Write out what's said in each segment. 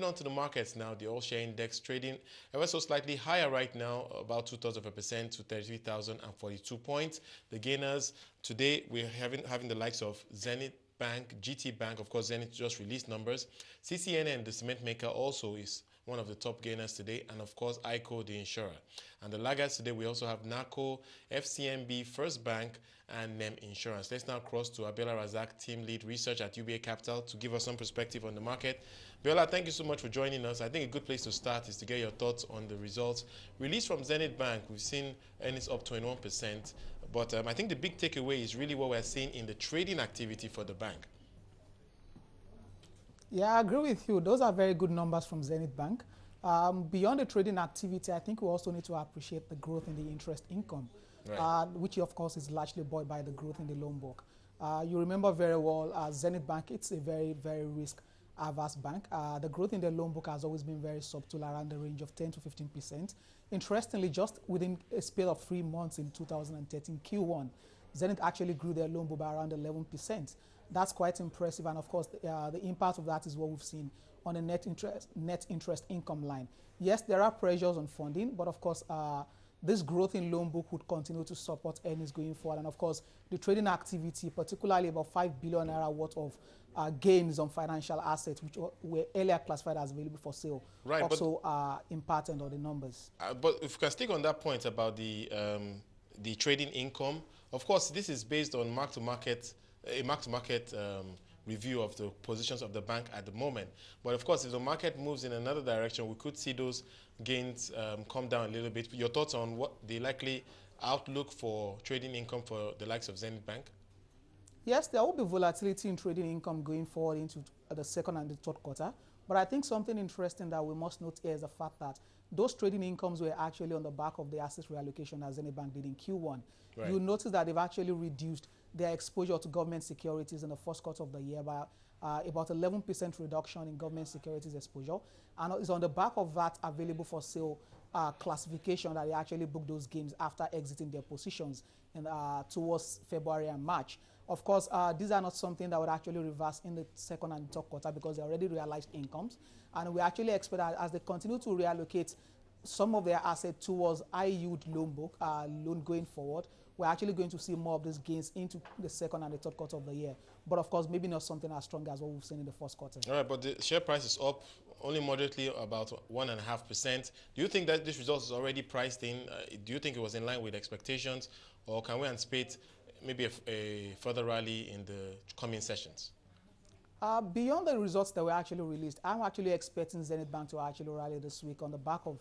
moving on to the markets now, the all-share index trading ever so slightly higher right now, about 0.2% to 33,042 points. The gainers today, we're having the likes of Zenith Bank, GT Bank, of course, Zenith just released numbers. CCNN, the cement maker, also is one of the top gainers today, and of course, ICO, the insurer. And the laggards today, we also have NACO, FCMB, First Bank, and NEM Insurance. Let's now cross to Abiola Rasaq, Team Lead Research at UBA Capital, to give us some perspective on the market. Abiola, thank you so much for joining us. I think a good place to start is to get your thoughts on the results released from Zenith Bank. We've seen earnings up 21%, but I think the big takeaway is really what we're seeing in the trading activity for the bank. Yeah, I agree with you. Those are very good numbers from Zenith Bank. Beyond the trading activity, I think we also need to appreciate the growth in the interest income, right. Which of course is largely buoyed by the growth in the loan book. You remember very well, Zenith Bank, it's a very, very risk-averse bank. The growth in the loan book has always been very subtle, around the range of 10 to 15%. Interestingly, just within a spell of 3 months in 2013 Q1, Zenith actually grew their loan book by around 11%. That's quite impressive, and of course, the impact of that is what we've seen on the net interest income line. Yes, there are pressures on funding, but of course, this growth in loan book would continue to support earnings going forward. And of course, the trading activity, particularly about 5 billion naira worth of gains on financial assets, which were earlier classified as available for sale, right, also impacted on the numbers. But if we can stick on that point about the trading income, of course, this is based on mark-to-market review of the positions of the bank at the moment. But of course, if the market moves in another direction, we could see those gains come down a little bit. Your thoughts on what the likely outlook for trading income for the likes of Zenith Bank? Yes, there will be volatility in trading income going forward into the second and the third quarter. But I think something interesting that we must note here is the fact that those trading incomes were actually on the back of the asset reallocation as Zenith Bank did in Q1. Right. You'll notice that they've actually reduced their exposure to government securities in the first quarter of the year by about 11% reduction in government securities exposure. And it's on the back of that available for sale classification that they actually booked those gains after exiting their positions in, towards February and March. Of course, these are not something that would actually reverse in the second and third quarter because they already realized incomes. And we actually expect that as they continue to reallocate some of their assets towards high-yield loan book, loan going forward, we're actually going to see more of these gains into the second and the third quarter of the year. But of course, maybe not something as strong as what we've seen in the first quarter. All right, but the share price is up only moderately, about 1.5%. Do you think that this result is already priced in? Do you think it was in line with expectations? Or can we anticipate maybe a further rally in the coming sessions? Beyond the results that were actually released, I'm actually expecting Zenith Bank to actually rally this week on the back of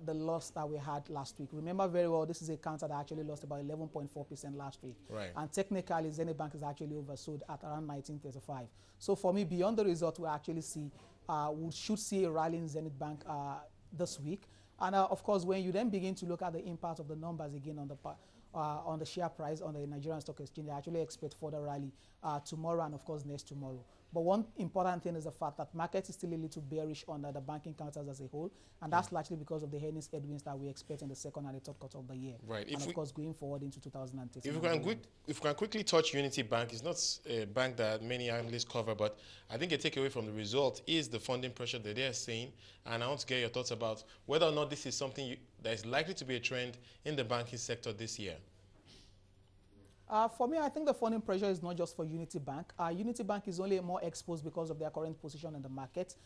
the loss that we had last week. Remember very well, this is a counter that actually lost about 11.4% last week. Right. And technically, Zenith Bank is actually oversold at around 1935. So for me, beyond the result, we actually see, we should see a rally in Zenith Bank this week. And of course, when you then begin to look at the impact of the numbers again on the share price on the Nigerian Stock Exchange, I actually expect further rally tomorrow and of course next tomorrow. But one important thing is the fact that market is still a little bearish on the banking counters as a whole, and that's largely because of the earnings headwinds that we expect in the second and the third quarter of the year. Right. And of course going forward into 2013. If we can quickly touch Unity Bank, it's not a bank that many analysts cover, but I think a takeaway from the result is the funding pressure that they're seeing, and I want to get your thoughts about whether or not this is something that is likely to be a trend in the banking sector this year. For me, I think the funding pressure is not just for Unity Bank. Unity Bank is only more exposed because of their current position in the market.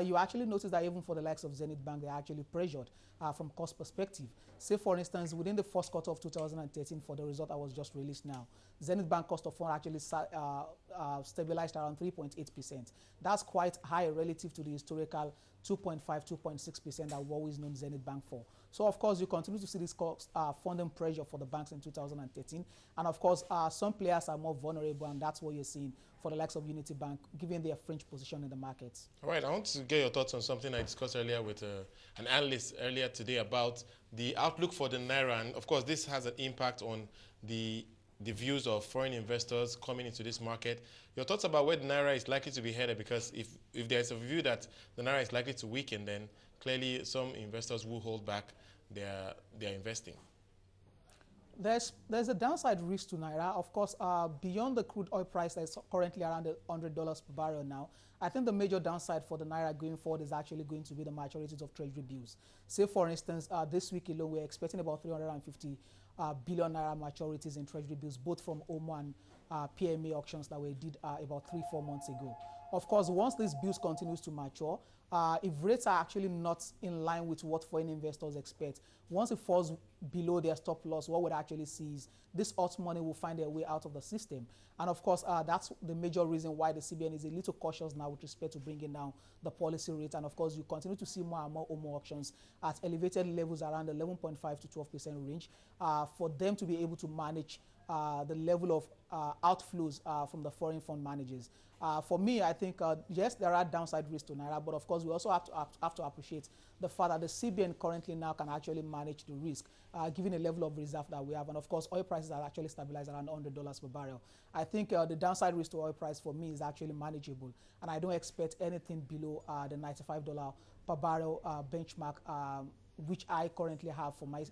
You actually notice that even for the likes of Zenith Bank, they're actually pressured from cost perspective. Say, for instance, within the first quarter of 2013, for the result that was just released now, Zenith Bank cost of fund actually stabilized around 3.8%. That's quite high relative to the historical 2.5, 2.6% that we've always known Zenith Bank for. So, of course, you continue to see this cost funding pressure for the banks in 2013. And, of course, some players are more vulnerable, and that's what you're seeing for the likes of Unity Bank, given their fringe position in the markets. All right, I want to get your thoughts on something I discussed earlier with an analyst earlier today about the outlook for the Naira. And, of course, this has an impact on the views of foreign investors coming into this market. Your thoughts about where the Naira is likely to be headed, because if there's a view that the Naira is likely to weaken, then clearly some investors will hold back their investing. There's a downside risk to Naira. Of course, beyond the crude oil price that's currently around $100 per barrel now, I think the major downside for the Naira going forward is actually going to be the maturities of treasury bills. Say, for instance, this week alone, we're expecting about 350 billion Naira maturities in treasury bills, both from OMO and PMA auctions that we did about 3-4 months ago. Of course, once these bills continues to mature, if rates are actually not in line with what foreign investors expect, once it falls below their stop loss, what we'd actually see is this hot money will find their way out of the system. And of course, that's the major reason why the CBN is a little cautious now with respect to bringing down the policy rate. And of course, you continue to see more and more OMO auctions at elevated levels around 11.5 to 12% range for them to be able to manage the level of outflows from the foreign fund managers. For me, I think, yes, there are downside risks to Naira, but of course, we also have to appreciate the fact that the CBN currently now can actually manage the risk, given the level of reserve that we have. And of course, oil prices are actually stabilized around $100 per barrel. I think the downside risk to oil price for me is actually manageable, and I don't expect anything below the $95 per barrel benchmark, which I currently have for my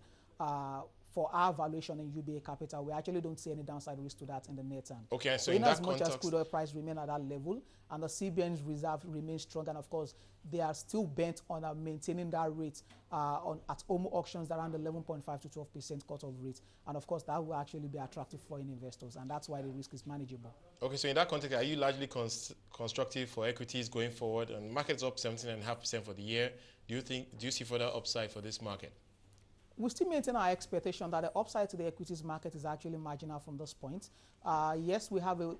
for our valuation in UBA Capital. We actually don't see any downside risk to that in the near term. Okay, so in that as much context, as crude oil price remain at that level and the CBN's reserve remains strong, and of course they are still bent on maintaining that rate at OMO auctions around 11.5 to 12% cut-off rate, and of course that will actually be attractive for foreign investors, and that's why the risk is manageable. Okay, so in that context, are you largely constructive for equities going forward? And market's up 17.5% for the year. Do you see further upside for this market? We still maintain our expectation that the upside to the equities market is actually marginal from this point. Yes, we have a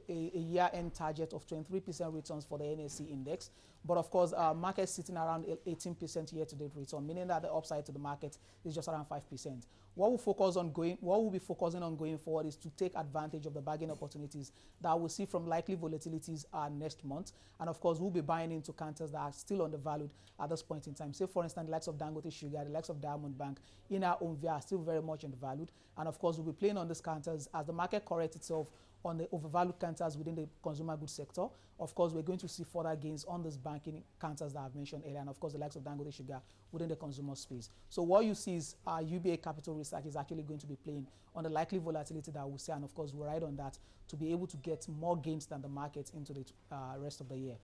year-end target of 23% returns for the NSE index, but of course, market sitting around 18% year-to-date return, meaning that the upside to the market is just around 5%. What we'll be focusing on going forward is to take advantage of the bargain opportunities that we'll see from likely volatilities next month, and of course, we'll be buying into counters that are still undervalued at this point in time. Say, for instance, the likes of Dangote Sugar, the likes of Diamond Bank, in our own view, are still very much undervalued, and of course, we'll be playing on these counters as the market corrects itself on the overvalued counters within the consumer goods sector. Of course, we're going to see further gains on these banking counters that I've mentioned earlier, and of course, the likes of Dangote Sugar within the consumer space. So what you see is UBA Capital Research is actually going to be playing on the likely volatility that we'll see, and of course, we'll ride on that to be able to get more gains than the market into the rest of the year.